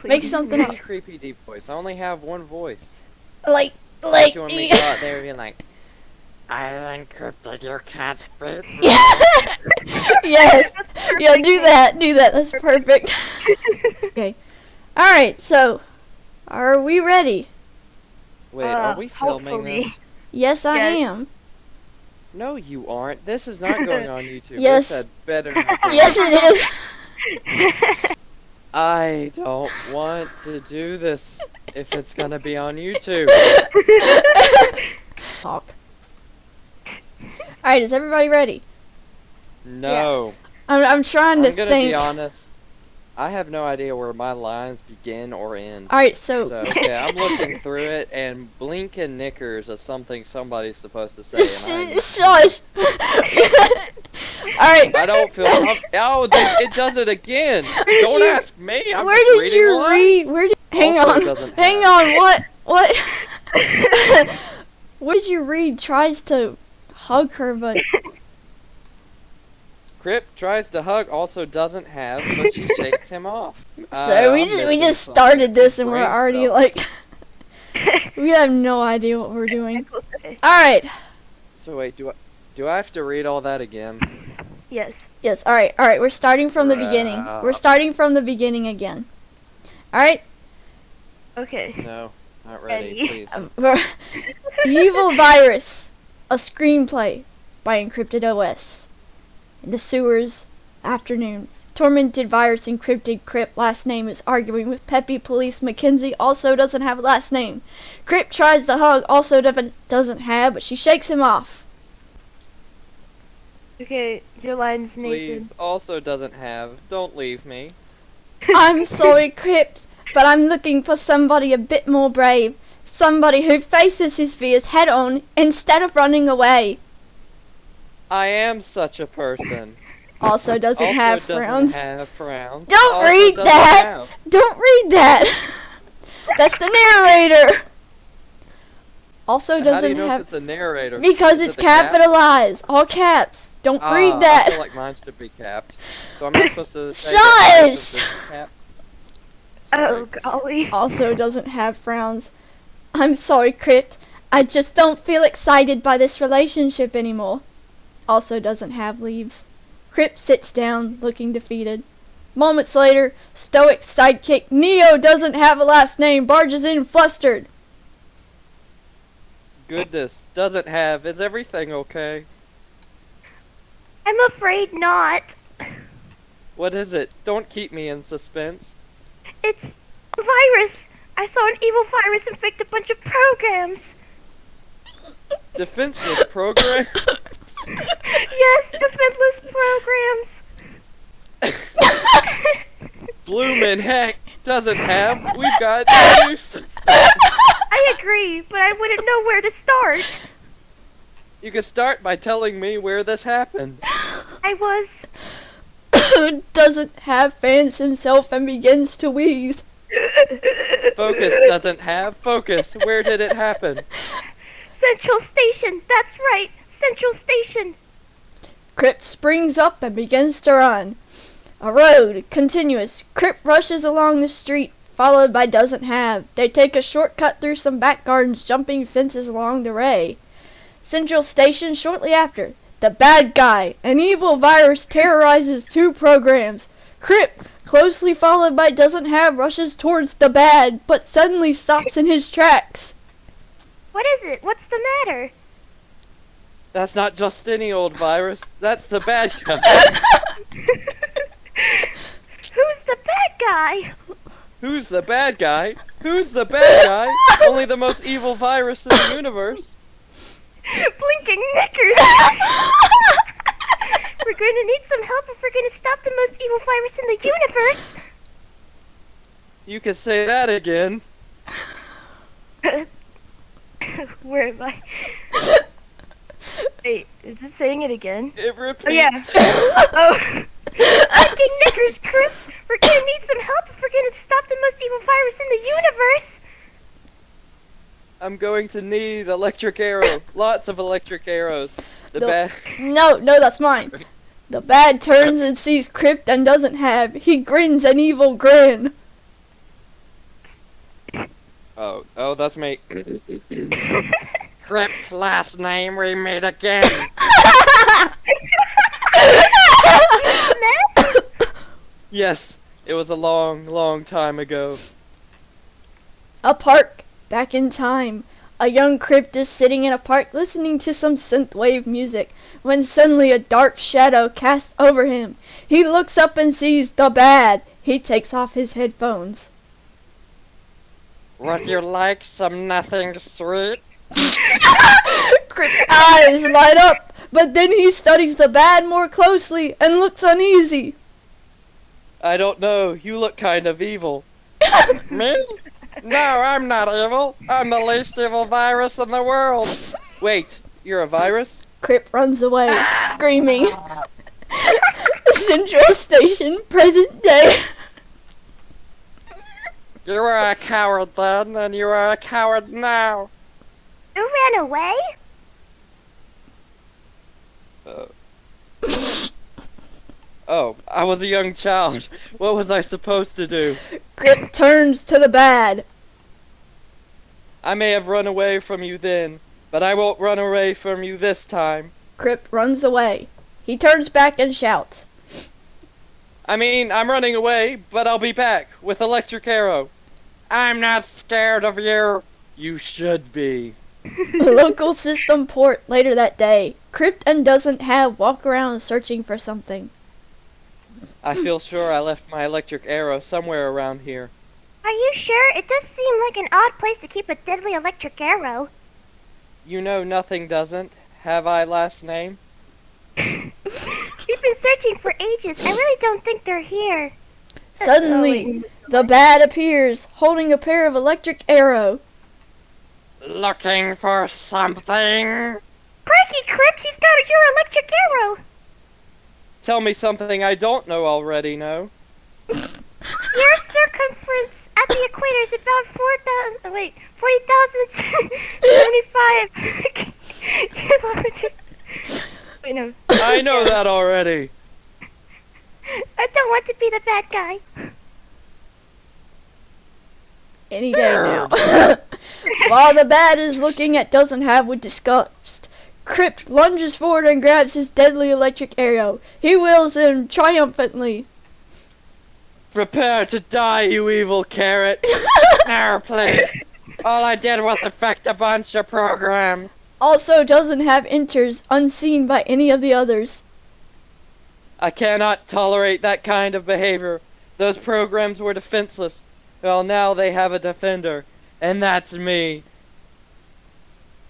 Make something up. Really creepy deep voice. I only have one voice. Like, Don't you want me to go out there being like, I encrypted your cat bit. Yes. Yeah, do that. That's perfect. Okay. Alright, so, are we ready? Wait, are we filming hopefully. this? Yes, I Yes. am. No, you aren't. This is not going on YouTube. Yes. This had better not go Yes, on. it is. I don't want to do this if it's gonna be on YouTube. Talk. Alright, is everybody ready? No. I'm trying to I'm gonna think. be honest. I have no idea where my lines begin or end. Alright, so Okay, I'm looking through it, and blink and knickers is something somebody's supposed to say. And shush. Alright. I don't feel. Oh, it does it again. did Don't you- ask me. I'm Where just did reading you one. read? Where did? Hang Also on. doesn't Hang have. on. What? What did you read? Tries to hug her, but Crip tries to hug, also doesn't have, but she shakes him off. so we I'm just missing started something. this and we're Brain already cell. like we have no idea what we're doing. All right. So wait, do I have to read all that again? Yes. Yes. All right. We're starting from the beginning. We're starting from the beginning again. All right. Okay. No, not ready. Ready. Please. Evil Virus, a screenplay by Encrypted OS. In the sewers, afternoon. Tormented virus encrypted Crip, last name is arguing with peppy police. Mackenzie also doesn't have a last name. Crip tries to hug, also doesn't have, but she shakes him off. Okay, your line's Nathan. Please, also doesn't have. Don't leave me. I'm sorry, Crip, but I'm looking for somebody a bit more brave. Somebody who faces his fears head on instead of running away. I am such a person. Also doesn't Also have doesn't frowns. have frowns. Don't Also read doesn't that. have. Don't read that. That's the narrator. Also How do you doesn't know if have it's a narrator? because Is it it's the cap? capitalized, all caps. Don't read I that. feel like mine should be capped. So I'm not supposed to say that mine Shush! is capped? Oh, Sorry. golly. Also doesn't have frowns. I'm sorry, Crypt. I just don't feel excited by this relationship anymore. Also doesn't have leaves. Crypt sits down, looking defeated. Moments later, stoic sidekick Neo doesn't have a last name, barges in flustered. Goodness, doesn't have. Is everything okay? I'm afraid not. What is it? Don't keep me in suspense. It's a virus. I saw an evil virus infect a bunch of programs. Defensive program? Yes, defenseless programs. Bloomin' heck, doesn't have. We've got to do something. I agree, but I wouldn't know where to start. You can start by telling me where this happened. I was... Doesn't have fans himself and begins to wheeze. Focus doesn't have. Focus. Where did it happen? Central Station, that's right. Central Station. Crypt springs up and begins to run. A road, continuous. Crypt rushes along the street, followed by Doesn't Have. They take a shortcut through some back gardens, jumping fences along the way. Central Station shortly after. The bad guy, an evil virus, terrorizes two programs. Crypt, closely followed by Doesn't Have, rushes towards the bad, but suddenly stops in his tracks. What is it? What's the matter? That's not just any old virus. That's the bad guy. Who's the bad guy? Who's the bad guy? Who's the bad guy? Only the most evil virus in the universe. Blinking knickers. We're going to need some help if we're going to stop the most evil virus in the universe. You can say that again. Where am I? Wait, is it saying it again? It repeats. Oh, yeah. Oh. Blinking knickers, Chris. We're going to need some help if we're going to stop the most evil virus in the universe. I'm going to need electric arrow. Lots of electric arrows. The bad. No, that's mine. The bad turns and sees Crypt and Doesn't Have. He grins an evil grin. Oh, that's me. Crypt last name, we meet again. Yes, it was a long, long time ago. A park, back in time. A young Crypt is sitting in a park listening to some synthwave music when suddenly a dark shadow casts over him. He looks up and sees the bad. He takes off his headphones. Would you like some nothing sweet? Crypt's eyes light up, but then he studies the bad more closely and looks uneasy. I don't know, you look kind of evil. Me? No, I'm not evil. I'm the least evil virus in the world. Wait, you're a virus? Crypt runs away, screaming. Central Station, present day. You were a coward then, and you are a coward now. You ran away? Oh, I was a young child. What was I supposed to do? Crypt turns to the bad. I may have run away from you then, but I won't run away from you this time. Crypt runs away. He turns back and shouts. I mean, I'm running away, but I'll be back with Electric Arrow. I'm not scared of you. You should be. Local system port later that day. Crypt and Doesn't Have walk around searching for something. I feel sure I left my Electric Arrow somewhere around here. Are you sure? It does seem like an odd place to keep a deadly electric arrow. You know nothing doesn't. Have I last name? We've been searching for ages. I really don't think they're here. Suddenly, the bad appears, holding a pair of electric arrow. Looking for something? Crikey, Crypt, he's got your electric arrow. Tell me something I don't know already, no? Your circumference at the equator is about 40,075 kilometers. Wait, no. I know that already. I don't want to be the bad guy. Any day now. While the bad is looking at Doesn't Have with disgust, Crypt lunges forward and grabs his deadly electric arrow. He wields him triumphantly. Prepare to die, you evil carrot. Now, please. All I did was affect a bunch of programs. Also Doesn't Have enters, unseen by any of the others. I cannot tolerate that kind of behavior. Those programs were defenseless. Well, now they have a defender, and that's me.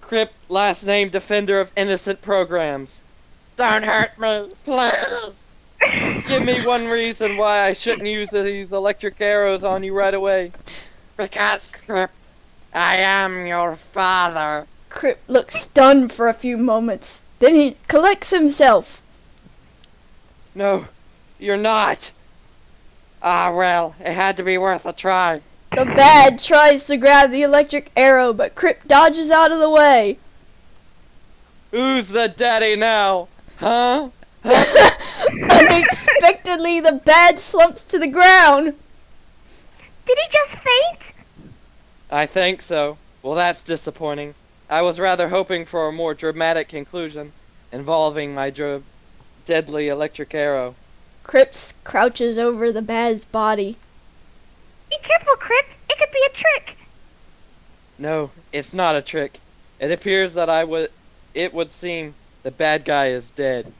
Crypt, last name defender of innocent programs. Don't hurt me, please. Give me one reason why I shouldn't use these electric arrows on you right away. Because, Crypt, I am your father. Crypt looks stunned for a few moments. Then he collects himself. No, you're not. Ah, well, it had to be worth a try. The bad tries to grab the electric arrow, but Crypt dodges out of the way. Who's the daddy now? Huh? Unexpectedly, the bad slumps to the ground. Did he just faint? I think so. Well, that's disappointing. I was rather hoping for a more dramatic conclusion involving my deadly electric arrow. Crypt crouches over the bad's body. Be careful, Crypt. It could be a trick. No, it's not a trick. It appears that it would seem the bad guy is dead.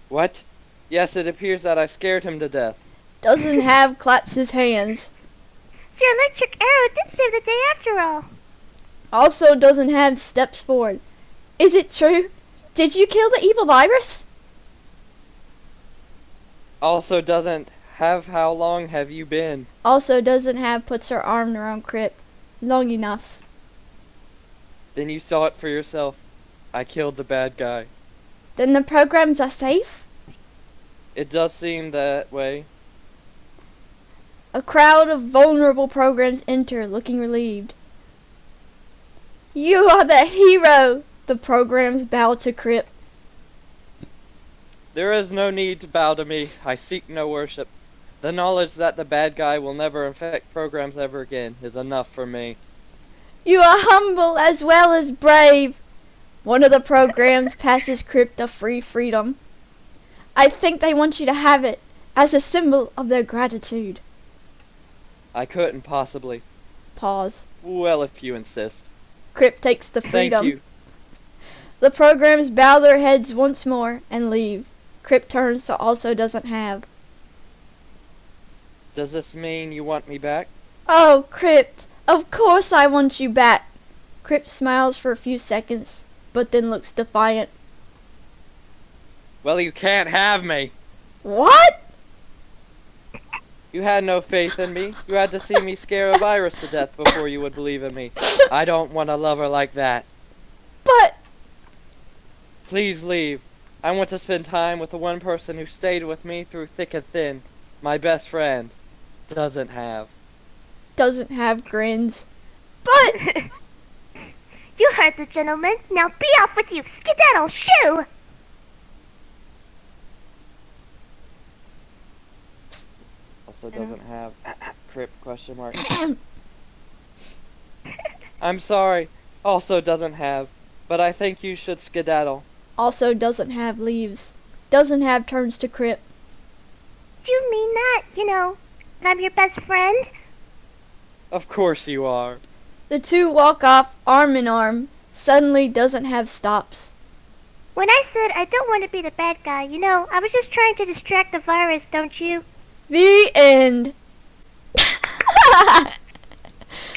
What? Yes, it appears that I scared him to death. Doesn't Have claps his hands. So your electric arrow did save the day after all. Also Doesn't Have steps forward. Is it true? Did you kill the evil virus? Also doesn't have how long have you been? Also Doesn't Have puts her arm around Crypt. Long enough. Then you saw it for yourself. I killed the bad guy. Then the programs are safe? It does seem that way. A crowd of vulnerable programs enter, looking relieved. You are the hero! The programs bow to Crypt. There is no need to bow to me. I seek no worship. The knowledge that the bad guy will never infect programs ever again is enough for me. You are humble as well as brave. One of the programs passes Crypt a free freedom. I think they want you to have it as a symbol of their gratitude. I couldn't possibly. Pause. Well, if you insist. Crypt takes the freedom. Thank you. The programs bow their heads once more and leave. Crypt turns to Also Doesn't Have. Does this mean you want me back? Oh, Crypt, of course I want you back. Crypt smiles for a few seconds, but then looks defiant. Well, you can't have me. What? You had no faith in me. You had to see me scare a virus to death before you would believe in me. I don't want a lover like that. But... Please leave. I want to spend time with the one person who stayed with me through thick and thin. My best friend. Doesn't have. Doesn't Have grins. But... You heard the gentleman. Now be off with you, skedaddle, shoo! Also doesn't have. Crypt question mark. I'm sorry. Also doesn't have. But I think you should skedaddle. Also Doesn't Have leaves. Doesn't Have turns to Crypt. Do you mean that? You know, that I'm your best friend? Of course you are. The two walk off arm in arm. Suddenly Doesn't Have stops. When I said I don't want to be the bad guy, you know, I was just trying to distract the virus, don't you? The end.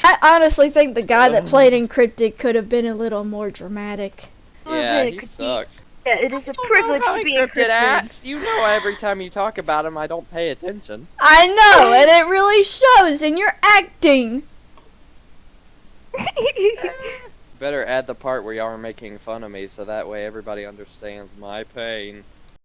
I honestly think the guy that played Encrypted could have been a little more dramatic. Yeah, It he could be- sucked. Yeah, it is a I don't privilege know how to be Encrypted encrypted. acts. You know every time you talk about him, I don't pay attention. I know, and it really shows in your acting. Better add the part where y'all are making fun of me so that way everybody understands my pain.